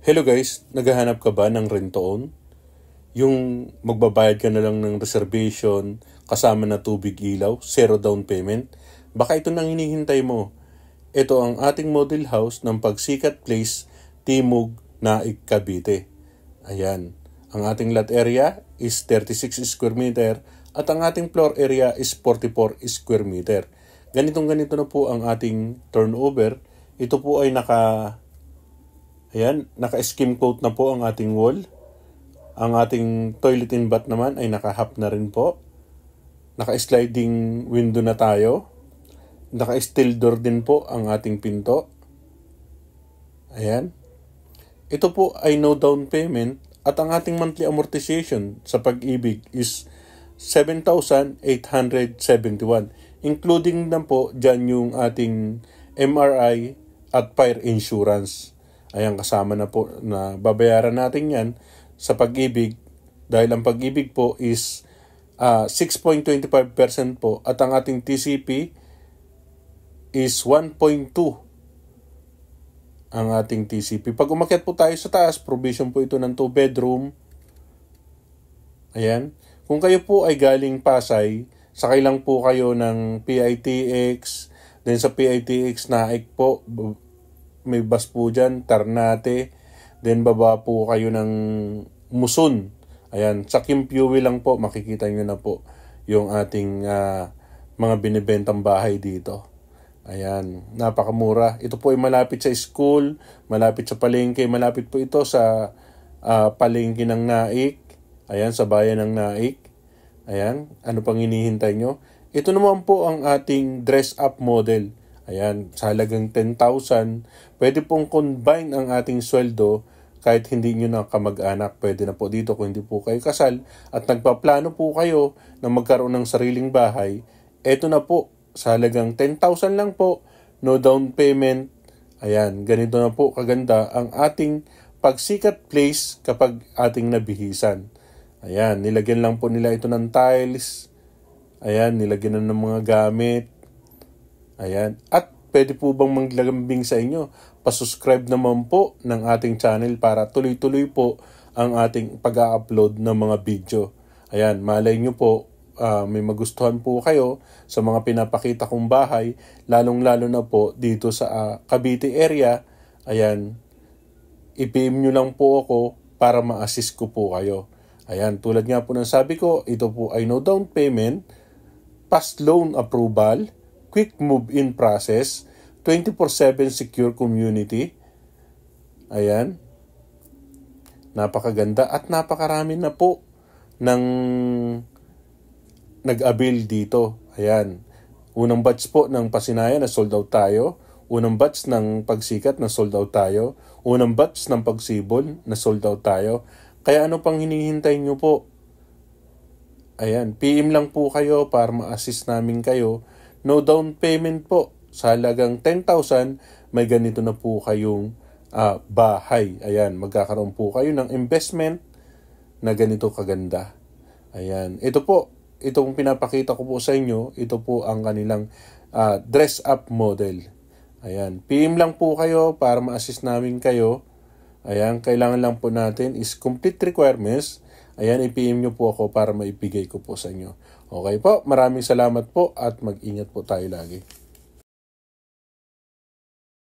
Hello guys, naghahanap ka ba ng rent-to-own? Yung magbabayad ka na lang ng reservation, kasama na tubig ilaw, zero down payment? Baka ito nang hinihintay mo. Ito ang ating model house ng Pagsikat Place, Timog, Naik, Cavite. Ayan, ang ating lot area is 36 square meter at ang ating floor area is 44 square meter. Ganito na po ang ating turnover. Ito po ay naka-skim coat na po ang ating wall. Ang ating toilet and bath naman ay naka-half na rin po. Naka-sliding window na tayo. Naka-steel door din po ang ating pinto. Ayan. Ito po ay no down payment at ang ating monthly amortization sa Pag-ibig is 7,871. Including na po dyan yung ating MRI at fire insurance. Ayan, kasama na po na babayaran natin yan sa Pag-ibig dahil ang Pag-ibig po is 6.25% po at ang ating TCP is 1.2 ang ating TCP. Pag umakyat po tayo sa taas, provision po ito ng 2 bedroom. Ayan. Kung kayo po ay galing Pasay, sakay lang po kayo ng PITX, then sa PITX Naik po, may bus po dyan, Ternate. Then baba po kayo ng Muson. Ayan, sa Kimpuwi lang po, makikita nyo na po yung ating mga binibentang bahay dito. Ayan, napakamura. Ito po ay malapit sa school, malapit sa palengke, malapit po ito sa palengke ng Naik. Ayan, sa bayan ng Naik. Ayan, ano pang hinihintay nyo? Ito naman po ang ating dress-up model. Ayan, sa halagang 10,000, pwede pong combine ang ating sweldo kahit hindi nyo na kamag-anak. Pwede na po dito kung hindi po kayo kasal at nagpaplano po kayo na magkaroon ng sariling bahay. Ito na po, sa halagang 10,000 lang po, no down payment. Ayan, ganito na po kaganda ang ating Pagsikat Place kapag ating nabihisan. Ayan, nilagyan lang po nila ito ng tiles. Ayan, nilagyan na ng mga gamit. Ayan. At pwede po bang maglambing sa inyo? Pasubscribe naman po ng ating channel para tuloy-tuloy po ang ating pag-upload ng mga video. Ayan, malay nyo po, may magustuhan po kayo sa mga pinapakita kong bahay, lalong-lalo na po dito sa Cavite area. Ayan, i-PM nyo lang po ako para ma-assist ko po kayo. Ayan, tulad nga po ng sabi ko, ito po ay no down payment, fast loan approval, quick move-in process, 24/7 secure community. Ayan. Napakaganda at napakarami na po ng nag-avail dito. Ayan. Unang batch po ng Pasinayan na sold out tayo. Unang batch ng Pagsikat na sold out tayo. Unang batch ng Pagsibol na sold out tayo. Kaya ano pang hinihintay nyo po? Ayan. PM lang po kayo para ma-assist namin kayo. No down payment po. Sa halagang 10,000, may ganito na po kayong bahay. Ayan, magkakaroon po kayo ng investment na ganito kaganda. Ayan, ito po, itong pinapakita ko po sa inyo, ito po ang kanilang dress-up model. Ayan, PM lang po kayo para ma-assist namin kayo. Ayan, kailangan lang po natin is complete requirements. Ayan, i-PM nyo po ako para maibigay ko po sa inyo. Okay po, maraming salamat po at mag-ingat po tayo lagi.